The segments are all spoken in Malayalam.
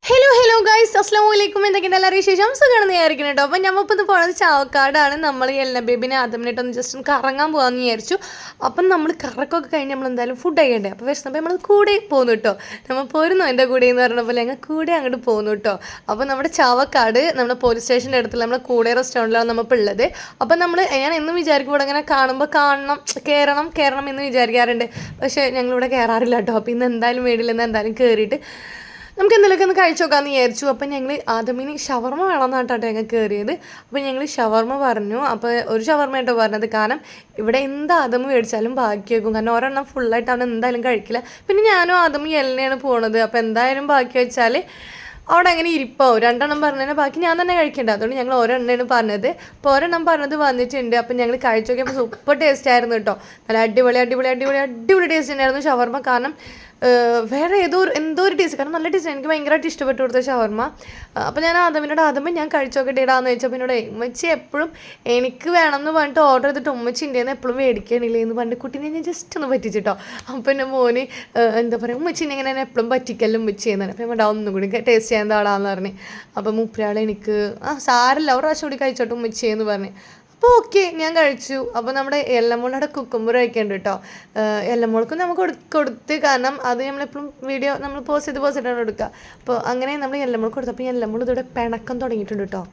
ഹലോ ഗൈസ് അസ്സാം വലൈക്കും. എന്തൊക്കെയാണ് എല്ലാവരും വിശേഷം? സുഖമാണെന്ന് വിചാരിക്കണം കേട്ടോ. അപ്പം ഞമ്മപ്പോൾ ഇത് പോകുന്നത് ചാവക്കാടാണ്. നമ്മൾ എല്ല ബേബിനെ ആദ്യമായിട്ടൊന്ന് ജസ്റ്റ് ഒന്ന് കറങ്ങാൻ പോകാമെന്ന് വിചാരിച്ചു. അപ്പം നമ്മൾ കറക്കമൊക്കെ കഴിഞ്ഞ് നമ്മൾ എന്തായാലും ഫുഡ് കഴിക്കണ്ടേ. അപ്പോൾ വിശന്നപ്പോൾ നമ്മൾ കൂടെ പോകുന്നു കേട്ടോ. നമ്മൾ പോരുന്നു എൻ്റെ കൂടെ എന്ന് പറഞ്ഞ പോലെ ഞങ്ങൾ കൂടെ അങ്ങോട്ട് പോകുന്നു കേട്ടോ. അപ്പോൾ നമ്മുടെ ചാവക്കാട് നമ്മുടെ പോലീസ് സ്റ്റേഷൻ്റെ അടുത്തുള്ള നമ്മുടെ കൂടെ റെസ്റ്റോറൻറ്റിലാണ് നമ്മളിപ്പോൾ ഉള്ളത്. അപ്പം ഞാൻ എന്നും വിചാരിക്കും ഇവിടെ ഇങ്ങനെ കാണുമ്പോൾ കയറണം എന്ന് വിചാരിക്കാറുണ്ട്. പക്ഷേ ഞങ്ങളിവിടെ കയറാറില്ല കേട്ടോ. അപ്പോൾ ഇന്ന് എന്തായാലും വീട്ടിൽ എന്തായാലും കയറിയിട്ട് നമുക്ക് എന്തെങ്കിലുമൊക്കെ ഒന്ന് കഴിച്ചു നോക്കാമെന്ന് വിചാരിച്ചു. അപ്പം ഞങ്ങൾ ആദ്യമിനി ഷവർമ്മ വേണമെന്നായിട്ടാട്ടോ ഞങ്ങൾ കയറിയത്. അപ്പോൾ ഞങ്ങൾ ഷവർമ്മ പറഞ്ഞു. അപ്പോൾ ഒരു ഷവർമ്മ ആയിട്ടോ പറഞ്ഞത്. കാരണം ഇവിടെ എന്ത് ആദമ് മേടിച്ചാലും ബാക്കി വെക്കും. കാരണം ഒരെണ്ണം ഫുള്ളായിട്ട് അവൻ എന്തായാലും കഴിക്കില്ല. പിന്നെ ഞാനും ആദമും എല്ലാം പോണത്. അപ്പോൾ എന്തായാലും ബാക്കി വെച്ചാൽ അവിടെ അങ്ങനെ ഇരിപ്പാവും. രണ്ടെണ്ണം പറഞ്ഞതിന് ബാക്കി ഞാൻ തന്നെ കഴിക്കേണ്ട. അതുകൊണ്ട് ഞങ്ങൾ ഒരെണ്ണമാണ് പറഞ്ഞത്. അപ്പോൾ ഒരെണ്ണം പറഞ്ഞത് വന്നിട്ടുണ്ട്. അപ്പം ഞങ്ങൾ കഴിച്ചു നോക്കിയപ്പോൾ സൂപ്പർ ടേസ്റ്റ് ആയിരുന്നു കേട്ടോ. നല്ല അടിപൊളി ടേസ്റ്റ് ഉണ്ടായിരുന്നു ഷവർമ്മ. കാരണം വേറെ എന്തോ ഒരു ടേസ്റ്റ്. കാരണം നല്ല ടേസ്റ്റ്. എനിക്ക് ഭയങ്കരമായിട്ട് ഇഷ്ടപ്പെട്ടു കൊടുത്ത ഷവർമ്മ. അപ്പോൾ ഞാൻ ആദമ ഞാൻ കഴിച്ചു നോക്കട്ടെ ഇടാന്ന് ചോദിച്ചപ്പോൾ എന്നോട് ഉമ്മച്ചി എപ്പോഴും എനിക്ക് വേണമെന്ന് പറഞ്ഞിട്ട് ഓർഡർ ചെയ്തിട്ട് ഉമ്മച്ചി ഉണ്ടെന്ന് എപ്പോഴും മേടിക്കണില്ലേ എന്ന് പറഞ്ഞിട്ട് കുട്ടീനെ ഞാൻ ജസ്റ്റ് ഒന്ന് പറ്റിച്ചിട്ടോ. അപ്പോൾ എൻ്റെ മോന് എന്താ പറയുക ഉമ്മച്ചിനെ ഇങ്ങനെ എപ്പോഴും പറ്റിക്കലും ഉമ്മച്ചി ചെയ്യുന്നതാണ്. അപ്പോൾ ഞാൻ ഒന്നും കൂടി ടേസ്റ്റ് ചെയ്യാൻ താടാന്ന് പറഞ്ഞ്. അപ്പോൾ മുപ്പരാൾ എനിക്ക് സാരല്ല ഒരു പ്രാവശ്യം കൂടി കഴിച്ചോട്ട് ഉമ്മച്ചി എന്ന് പറഞ്ഞ്. അപ്പോൾ ഓക്കെ ഞാൻ കഴിച്ചു. അപ്പോൾ നമ്മുടെ എല്ലമ്മോളുടെ കുക്കുമ്പർ കഴിക്കുന്നുണ്ട് കേട്ടോ. എല്ലമ്മോൾക്കും നമുക്ക് കൊടുത്ത്. കാരണം അത് നമ്മളെപ്പോഴും വീഡിയോ നമ്മൾ പോസ്റ്റ് ചെയ്തിട്ടാണ് എടുക്കുക. അപ്പോൾ അങ്ങനെ നമ്മൾ എല്ലമ്മോൾക്ക് കൊടുത്തപ്പോൾ എല്ലമ്മോൾ ഇതോടെ പിണക്കം തുടങ്ങിയിട്ടുണ്ട് കേട്ടോ.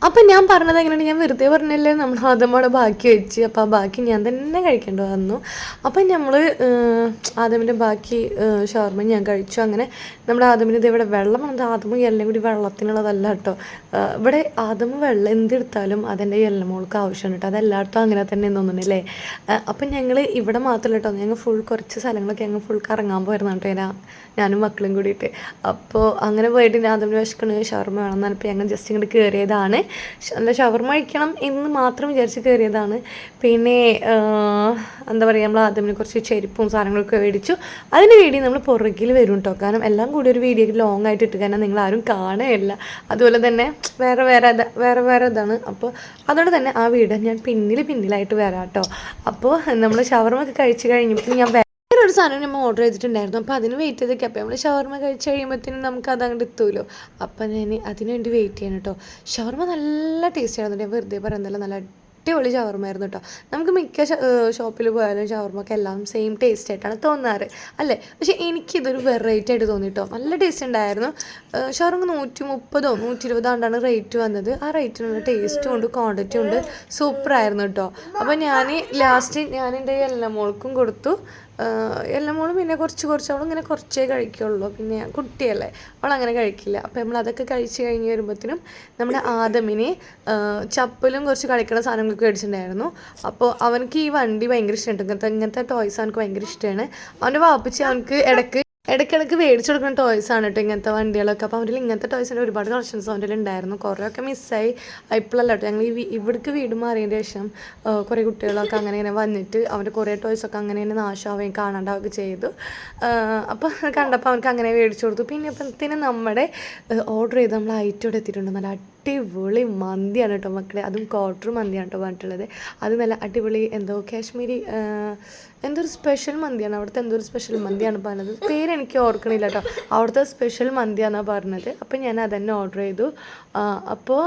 അപ്പം ഞാൻ പറഞ്ഞത് എങ്ങനെയാണ്, ഞാൻ വെറുതെ പറഞ്ഞല്ലേ നമ്മൾ ആദമോടെ ബാക്കി വെച്ച്. അപ്പോൾ ആ ബാക്കി ഞാൻ തന്നെ കഴിക്കേണ്ടി വന്നു. അപ്പം നമ്മൾ ആദമിൻ്റെ ബാക്കി ഷവർമ്മ ഞാൻ കഴിച്ചു. അങ്ങനെ നമ്മുടെ ആദമിന് ഇത് ഇവിടെ വെള്ളം വന്നത് ആദമും എല്ലാം കൂടി വെള്ളത്തിനുള്ളതല്ല കേട്ടോ. ഇവിടെ ആദമ് വെള്ളം എന്തെടുത്താലും അതെൻ്റെ എല്ലമോൾക്ക് ആവശ്യമാണ് കേട്ടോ. അതെല്ലായിടത്തും അങ്ങനെ തന്നെ തോന്നുന്നില്ലേ. അപ്പം ഞങ്ങൾ ഇവിടെ മാത്രമല്ല കേട്ടോ, ഞങ്ങൾ കുറച്ച് സ്ഥലങ്ങളൊക്കെ ഞങ്ങൾ ഫുൾ കറങ്ങാൻ പോയിരുന്നു കേട്ടോ. ഞാനും മക്കളും കൂടിയിട്ട്. അപ്പോൾ അങ്ങനെ പോയിട്ട് ആദമിന് വിശക്കണ് ഷവർമ്മ വേണം എന്ന് പറഞ്ഞപ്പോൾ ഞങ്ങൾ ജസ്റ്റ് ഇങ്ങോട്ട് കയറിയതാണ്. നല്ല ഷവർമ്മ കഴിക്കണം എന്ന് മാത്രം വിചാരിച്ച് കയറിയതാണ്. പിന്നെ എന്താ പറയുക, നമ്മൾ ആദ്യമേ കുറച്ച് ചെരുപ്പും സാധനങ്ങളൊക്കെ മേടിച്ചു. അതിൻ്റെ വീഡിയോ നമ്മൾ പുറകിൽ വരും കേട്ടോ. കാരണം എല്ലാം കൂടി ഒരു വീഡിയോക്ക് ലോങ് ആയിട്ട് ഇട്ട് കാരണം നിങ്ങൾ ആരും കാണുകയില്ല. അതുപോലെ തന്നെ വേറെ ഇതാണ്. അപ്പോൾ അതുകൊണ്ട് തന്നെ ആ വീഡിയോ ഞാൻ പിന്നിലായിട്ട് വരാം കേട്ടോ. അപ്പോൾ നമ്മൾ ഷവർമ്മ ഒക്കെ കഴിച്ച് കഴിഞ്ഞപ്പോൾ ഞാൻ ഒരു സാധനം നമ്മൾ ഓർഡർ ചെയ്തിട്ടുണ്ടായിരുന്നു. അപ്പോൾ അതിന് വെയിറ്റ് ചെയ്തൊക്കെ. അപ്പോൾ നമ്മൾ ഷവർമ്മ കഴിച്ച് കഴിയുമ്പോഴത്തേനും നമുക്ക് അതങ്ങോട്ട് എത്തുമല്ലോ. അപ്പം ഞാൻ അതിന് വേണ്ടി വെയിറ്റ് ചെയ്യണം കേട്ടോ. ഷവർമ്മ നല്ല ടേസ്റ്റ് ആയിരുന്നു. ഞാൻ വെറുതെ പറയുന്നതല്ല, നല്ല അടിപൊളി ഷവർമ്മയായിരുന്നു കേട്ടോ. നമുക്ക് മിക്ക ഷോപ്പിൽ പോയാലും ഷവർമ്മക്ക് എല്ലാം സെയിം ടേസ്റ്റ് ആയിട്ടാണ് തോന്നാറ് അല്ലേ. പക്ഷേ എനിക്കിതൊരു വെറൈറ്റി ആയിട്ട് തോന്നി കേട്ടോ. നല്ല ടേസ്റ്റ് ഉണ്ടായിരുന്നു. ഷവർമ്മ 130 120 ആണ്ടാണ് റേറ്റ് വന്നത്. ആ റേറ്റിനുള്ള ടേസ്റ്റും ഉണ്ട് ക്വാണ്ടിറ്റിയും ഉണ്ട്. സൂപ്പറായിരുന്നു കേട്ടോ. അപ്പോൾ ലാസ്റ്റ് ഞാൻ എൻ്റെ എല്ലമോൾക്കും കൊടുത്തു. എല്ലമോളും പിന്നെ അവളും ഇങ്ങനെ കുറച്ചേ കഴിക്കുള്ളൂ. പിന്നെ കുട്ടിയല്ലേ, അവളങ്ങനെ കഴിക്കില്ല. അപ്പോൾ നമ്മൾ അതൊക്കെ കഴിച്ച് കഴിഞ്ഞ് വരുമ്പോഴത്തേനും നമ്മുടെ ആദമിന് ചപ്പലും കുറച്ച് കളിക്കുന്ന സാധനങ്ങളൊക്കെ മേടിച്ചിട്ടുണ്ടായിരുന്നു. അപ്പോൾ അവനക്ക് ഈ വണ്ടി ഭയങ്കര ഇഷ്ടമുണ്ട്. ഇങ്ങനത്തെ ടോയ്സ് അവനക്ക് ഭയങ്കര ഇഷ്ടമാണ്. അവൻ്റെ വാപ്പിച്ച് അവനക്ക് ഇടയ്ക്കിടയ്ക്ക് മേടിച്ചു കൊടുക്കുന്ന ടോയ്സാണ് കേട്ടോ ഇങ്ങനത്തെ വണ്ടികളൊക്കെ. അപ്പോൾ അവൻ്റെ ഇങ്ങനത്തെ ടോയ്സിൻ്റെ ഒരുപാട് കളക്ഷൻസ് അവൻ്റെ ഉണ്ടായിരുന്നു. കുറേയൊക്കെ മിസ്സായി. ഇപ്പോഴല്ല കേട്ടോ, ഞങ്ങൾ ഇവിടേക്ക് വീട് മാറിയതിൻ്റെ ശേഷം കുറേ കുട്ടികളൊക്കെ അങ്ങനെ വന്നിട്ട് അവൻ്റെ കുറേ ടോയ്സൊക്കെ അങ്ങനെ നാശമാവുകയും കാണാണ്ടാവുകയൊക്കെ ചെയ്തു. അപ്പോൾ കണ്ടപ്പോൾ അവനക്ക് അങ്ങനെ മേടിച്ചു കൊടുത്തു. പിന്നെ ഇപ്പോഴത്തേനും നമ്മുടെ ഓർഡർ ചെയ്ത് നമ്മൾ ഐറ്റോടെ എത്തിയിട്ടുണ്ട്. നല്ല അടിപൊളി മന്തിയാണ് കേട്ടോ മക്കളെ. അതും ക്വാർട്ടർ മന്തിയാണ് കേട്ടോ പറഞ്ഞിട്ടുള്ളത്. അത് നല്ല അടിപൊളി കാശ്മീരി എന്തൊരു സ്പെഷ്യൽ മന്തിയാണ്. അവിടുത്തെ എന്തൊരു സ്പെഷ്യൽ മന്തിയാണ് പറഞ്ഞത്. പേരെനിക്ക് ഓർക്കണില്ല കേട്ടോ. അവിടുത്തെ സ്പെഷ്യൽ മന്തിയാണെന്നാണ് പറഞ്ഞത്. അപ്പം ഞാൻ അതന്നെ ഓർഡർ ചെയ്തു. അപ്പോൾ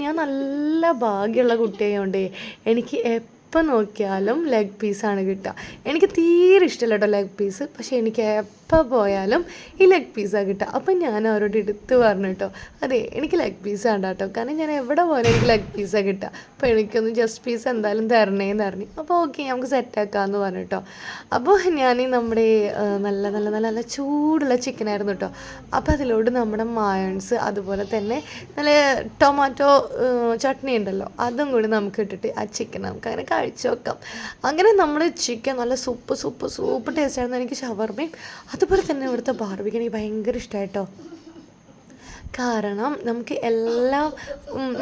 ഞാൻ നല്ല ഭാഗ്യമുള്ള കുട്ടിയായതുകൊണ്ടേ എനിക്ക് എപ്പോൾ നോക്കിയാലും ലെഗ് പീസാണ് കിട്ടുക. എനിക്ക് തീരെ ഇഷ്ടമല്ല കേട്ടോ ലെഗ് പീസ്. പക്ഷേ എനിക്ക് എപ്പോൾ പോയാലും ഈ ലെഗ് പീസാണ് കിട്ടുക. അപ്പം ഞാൻ അവരോട് എടുത്ത് പറഞ്ഞു കേട്ടോ, അതെ എനിക്ക് ലെഗ് പീസ് വേണ്ട കേട്ടോ. കാരണം ഞാൻ എവിടെ പോയാലും എനിക്ക് ലെഗ് പീസാണ് കിട്ടുക. അപ്പോൾ എനിക്കൊന്ന് ജസ്റ്റ് പീസ് എന്തായാലും തരണേന്ന് പറഞ്ഞു. അപ്പോൾ ഓക്കെ നമുക്ക് സെറ്റാക്കാമെന്ന് പറഞ്ഞു കേട്ടോ. അപ്പോൾ ഞാൻ നമ്മുടെ നല്ല ചൂടുള്ള ചിക്കനായിരുന്നു കേട്ടോ. അപ്പോൾ അതിലോട്ട് നമ്മുടെ മയോണൈസ് അതുപോലെ തന്നെ നല്ല ടൊമാറ്റോ ചട്നി ഉണ്ടല്ലോ, അതും കൂടി നമുക്ക് ഇട്ടിട്ട് ആ ചിക്കൻ നമുക്ക് അങ്ങനെ കഴിച്ചു നോക്കാം. അങ്ങനെ നമ്മൾ ചിക്കൻ നല്ല സൂപ്പ് ടേസ്റ്റ് ആയിരുന്നു. എനിക്ക് ഷവർമ്മയും അതുപോലെ തന്നെ ഇവിടുത്തെ ബാർബിക്യൂ എനിക്ക് ഭയങ്കര ഇഷ്ടമായിട്ടോ. കാരണം നമുക്ക് എല്ലാം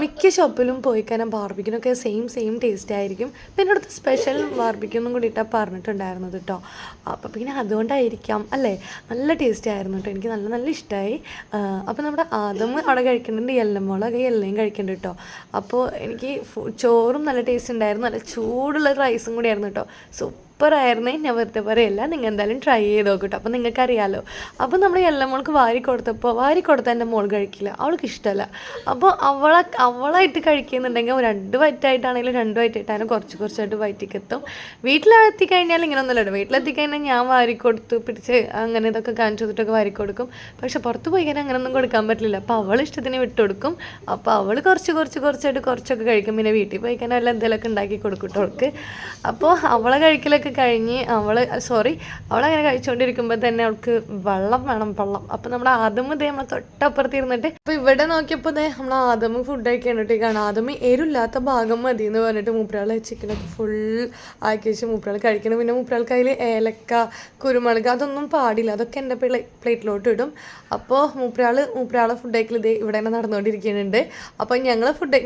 മിക്ക ഷോപ്പിലും പോയി കഴിഞ്ഞാൽ ബാർബിക്കിനൊക്കെ സെയിം ടേസ്റ്റ് ആയിരിക്കും. പിന്നെ ഇവിടുത്തെ സ്പെഷ്യൽ ബാർബിക്കൊന്നും കൂടിയിട്ടാണ് പറഞ്ഞിട്ടുണ്ടായിരുന്നത് കേട്ടോ. അപ്പോൾ പിന്നെ അതുകൊണ്ടായിരിക്കാം അല്ലേ, നല്ല ടേസ്റ്റ് ആയിരുന്നു കേട്ടോ. എനിക്ക് നല്ല നല്ല ഇഷ്ടമായി. അപ്പോൾ നമ്മുടെ ആദം അവിടെ കഴിക്കുന്നുണ്ട്, എല്ലമ്മോളൊക്കെ എല്ലയും കഴിക്കുന്നുണ്ട് കേട്ടോ. അപ്പോൾ എനിക്ക് ചോറും നല്ല ടേസ്റ്റ് ഉണ്ടായിരുന്നു, നല്ല ചൂടുള്ള റൈസും കൂടിയായിരുന്നു കേട്ടോ. സൂപ്പറായിരുന്നേ. ഞാൻ വെറുതെ പറയല്ല, നിങ്ങൾ എന്തായാലും ട്രൈ ചെയ്ത് നോക്കട്ടോ. അപ്പോൾ നിങ്ങൾക്കറിയാമല്ലോ. അപ്പോൾ നമ്മൾ എല്ലമ്മോൾക്ക് വാരി കൊടുത്താൽ എൻ്റെ മോൾ കഴിക്കില്ല, അവൾക്ക് ഇഷ്ടമല്ല. അപ്പോൾ അവളായിട്ട് കഴിക്കുന്നുണ്ടെങ്കിൽ 2 വയറ്റായിട്ടാണെങ്കിലും 2 വയറ്റായിട്ടാണ് കുറച്ചായിട്ട് വയറ്റിക്ക് എത്തും. വീട്ടിലെത്തിക്കഴിഞ്ഞാൽ ഇങ്ങനെയൊന്നുമല്ല കേട്ടോ. വീട്ടിലെത്തിക്കഴിഞ്ഞാൽ ഞാൻ വാരിക്കൊടുത്ത് പിടിച്ച് അങ്ങനെ ഇതൊക്കെ കാണിച്ചു കൊടുത്തിട്ടൊക്കെ വാരിക്കൊടുക്കും. പക്ഷെ പുറത്ത് പോയി കഴിഞ്ഞാൽ അങ്ങനെയൊന്നും കൊടുക്കാൻ പറ്റില്ല. അപ്പോൾ അവൾ ഇഷ്ടത്തിന് വിട്ടുകൊടുക്കും. അപ്പോൾ അവൾ കുറച്ചായിട്ട് കുറച്ചൊക്കെ കഴിക്കും. പിന്നെ വീട്ടിൽ പോയി കഴിഞ്ഞാൽ എല്ലാം എന്തെങ്കിലുമൊക്കെ ഉണ്ടാക്കി കൊടുക്കും കേട്ടോ അവൾക്ക്. അപ്പോൾ അവളെ കഴിക്കലൊക്കെ കഴിഞ്ഞ് അവളങ്ങനെ കഴിച്ചുകൊണ്ടിരിക്കുമ്പോൾ തന്നെ അവൾക്ക് വെള്ളം വേണം. അപ്പോൾ നമ്മുടെ ആദം ഇതേ നമ്മളെ തൊട്ടപ്പുറത്ത് ഇരുന്നിട്ട് അപ്പോൾ ഇവിടെ നോക്കിയപ്പോൾ ഇതേ നമ്മൾ ആദം ഫുഡ് കഴിക്കാനായിട്ടാണ്. ആദം എരില്ലാത്ത ഭാഗം മതി എന്ന് പറഞ്ഞിട്ട് മൂപ്പരാൾ ചിക്കനൊക്കെ ഫുൾ ആക്കി വെച്ച് മൂപ്പരാൾ കഴിക്കണം. പിന്നെ മൂപ്പരാൾക്ക് അതിൽ ഏലക്ക, കുരുമുളക് അതൊന്നും പാടില്ല, അതൊക്കെ എൻ്റെ പ്ലേറ്റിലോട്ട് ഇടും. അപ്പോൾ മൂപ്പരാളെ ഫുഡ് കഴിക്കൽ ഇതേ ഇവിടെ തന്നെ നടന്നുകൊണ്ടിരിക്കുന്നുണ്ട്. അപ്പോൾ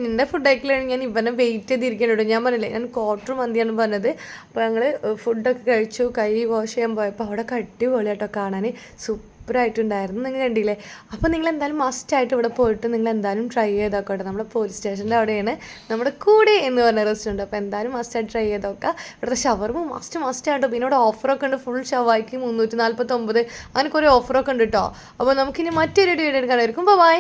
നിൻ്റെ ഫുഡ് കഴിക്കലാണ് ഞാൻ ഇവനെ വെയിറ്റ് ചെയ്തിരിക്കുന്നുണ്ട്. ഞാൻ പറഞ്ഞില്ലേ, ഞാൻ ക്വാർട്ടർ മന്തിയാണ് പറഞ്ഞത്. അപ്പോൾ ഞങ്ങൾ ഫുഡൊക്കെ കഴിച്ചു, കൈ വാഷ് ചെയ്യാൻ പോയപ്പോൾ അവിടെ അടിപൊളിയായിട്ടോ കാണാൻ, സൂപ്പറായിട്ടുണ്ടായിരുന്നു. നിങ്ങൾ കണ്ടില്ലേ. അപ്പോൾ നിങ്ങൾ എന്തായാലും മസ്റ്റായിട്ട് ഇവിടെ പോയിട്ട് നിങ്ങൾ എന്തായാലും ട്രൈ ചെയ്ത് നോക്കട്ടെ. നമ്മുടെ പോലീസ് സ്റ്റേഷൻ്റെ അവിടെയാണ് നമ്മുടെ കൂടെ എന്ന് പറഞ്ഞ റെസ്റ്റോറൻറ്റ്. അപ്പോൾ എന്തായാലും മസ്റ്റായിട്ട് ട്രൈ ചെയ്ത് നോക്കുക. ഇവിടുത്തെ ഷവർമ മസ്റ്റായിട്ടോ. പിന്നെ ഇവിടെ ഓഫറൊക്കെ ഉണ്ട്, ഫുൾ ഷവായിക്ക് 349 അങ്ങനെ കുറേ ഓഫറൊക്കെ ഉണ്ട് കേട്ടോ. അപ്പോൾ നമുക്കിനി മറ്റൊരു വീഡിയോ എടുക്കാനായിരിക്കും. ബൈ.